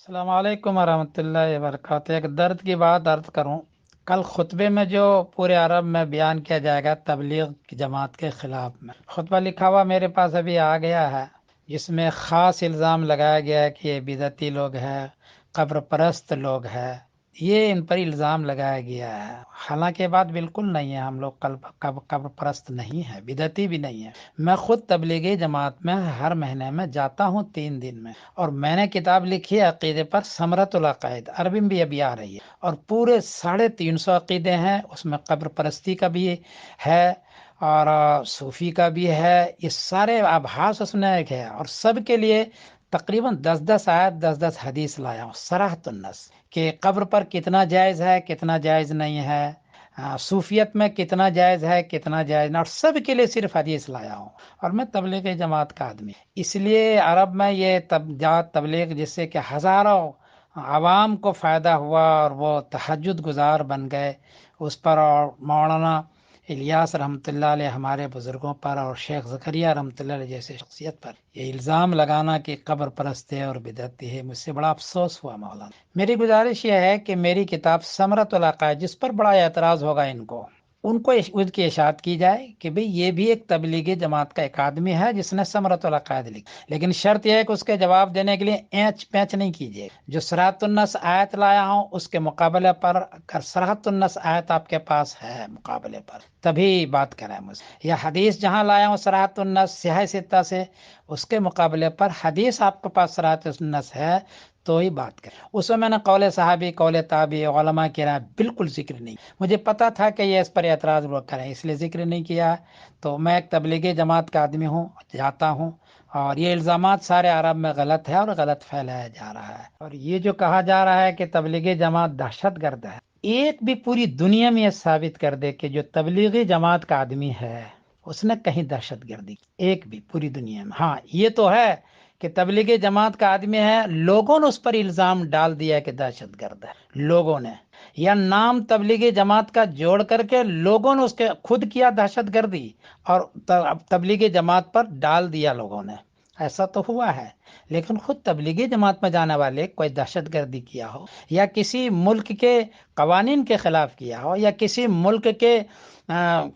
السلام علیکم ورحمۃ اللہ وبرکاتہ۔ ایک درد کی بات عرض کروں، کل خطبے میں جو پورے عرب میں بیان کیا جائے گا تبلیغ کی جماعت کے خلاف میں، خطبہ لکھا ہوا میرے پاس ابھی آ گیا ہے، جس میں خاص الزام لگایا گیا ہے کہ یہ بدعتی لوگ ہیں، قبر پرست لوگ ہیں، یہ ان پر الزام لگایا گیا ہے۔ حالانکہ یہ بات بالکل نہیں ہے، ہم لوگ قبر پرست نہیں ہے، بدعتی بھی نہیں ہے۔ میں خود تبلیغی جماعت میں ہر مہینے میں جاتا ہوں 3 دن میں، اور میں نے کتاب لکھی ہے عقیدے پر، ثمرۃ العقائد، عربی میں بھی ابھی آ رہی ہے، اور پورے 350 عقیدے ہیں، اس میں قبر پرستی کا بھی ہے اور صوفی کا بھی ہے، یہ سارے آبحاث اس میں ایک ہے، اور سب کے لیے تقریباً 10 آیت 10 حدیث لایا ہوں، صراحۃ النص، کہ قبر پر کتنا جائز ہے کتنا جائز نہیں ہے، صوفیت میں کتنا جائز ہے کتنا جائز نہیں، اور سب کے لیے صرف حدیث لایا ہوں۔ اور میں تبلیغ جماعت کا آدمی، اس لیے عرب میں یہ جماعت تبلیغ، جس سے کہ ہزاروں عوام کو فائدہ ہوا اور وہ تہجد گزار بن گئے، اس پر اور مولانا الیاس رحمۃ اللہ علیہ ہمارے بزرگوں پر اور شیخ زکریا رحمۃ اللہ علیہ جیسے شخصیت پر یہ الزام لگانا کہ قبر پرست ہے اور بدعتی ہے، مجھ سے بڑا افسوس ہوا مولانا۔ میری گزارش یہ ہے کہ میری کتاب ثمرۃ العقائد، جس پر بڑا اعتراض ہوگا ان کو ان کی اشاعت کی جائے کہ بھئی یہ بھی ایک تبلیغی جماعت کا ایک آدمی ہے جس نے ثمرۃ العقائد لکھی، لیکن شرط یہ ہے کہ اس کے جواب دینے کے لیے اینچ پینچ نہیں کیجیے۔ جو صراحۃ النص آیت لایا ہوں اس کے مقابلے پر، اگر صراحۃ النص آیت آپ کے پاس ہے مقابلے پر، تبھی بات کریں مجھ سے، یا حدیث جہاں لایا ہوں صراحۃ النص صحیح ستہ سے، اس کے مقابلے پر حدیث آپ کے پاس صراحۃ النص ہے تو ہی بات کریں۔ اس میں نے قول صحابی، قول تابعی، علماء کی رائے بالکل ذکر نہیں، مجھے پتا تھا کہ یہ اس پر اعتراض وہ کریں، اس لیے ذکر نہیں کیا۔ تو میں ایک تبلیغی جماعت کا آدمی ہوں، جاتا ہوں، اور یہ الزامات سارے عرب میں غلط ہے اور غلط پھیلایا جا رہا ہے، اور یہ جو کہا جا رہا ہے کہ تبلیغی جماعت دہشت گرد ہے، ایک بھی پوری دنیا میں یہ ثابت کر دے کہ جو تبلیغی جماعت کا آدمی ہے اس نے کہیں دہشت گردی کی، ایک بھی پوری دنیا میں۔ ہاں یہ تو ہے کہ تبلیغی جماعت کا آدمی ہے، لوگوں نے اس پر الزام ڈال دیا کہ دہشت گرد ہے، لوگوں نے، یا نام تبلیغی جماعت کا جوڑ کر کے لوگوں نے اس کے خود کیا دہشت گردی، اور تبلیغی جماعت پر ڈال دیا لوگوں نے، ایسا تو ہوا ہے۔ لیکن خود تبلیغی جماعت میں جانے والے کوئی دہشت گردی کیا ہو، یا کسی ملک کے قوانین کے خلاف کیا ہو، یا کسی ملک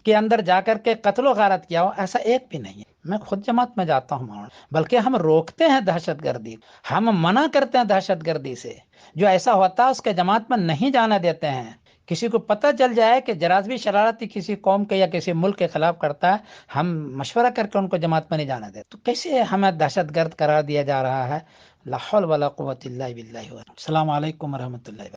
کے اندر جا کر کے قتل و غارت کیا ہو، ایسا ایک بھی نہیں ہے۔ میں خود جماعت میں جاتا ہوں، بلکہ ہم روکتے ہیں دہشت گردی، ہم منع کرتے ہیں دہشت گردی سے، جو ایسا ہوتا ہے اس کے جماعت میں نہیں جانے دیتے ہیں۔ کسی کو پتہ چل جائے کہ جراز بھی شرارتی کسی قوم کے یا کسی ملک کے خلاف کرتا ہے، ہم مشورہ کر کے ان کو جماعت میں نہیں جانے دیتے، تو کیسے ہمیں دہشت گرد قرار دیا جا رہا ہے؟ لا حول ولا قوت الا باللہ۔ السلام علیکم ورحمۃ اللہ۔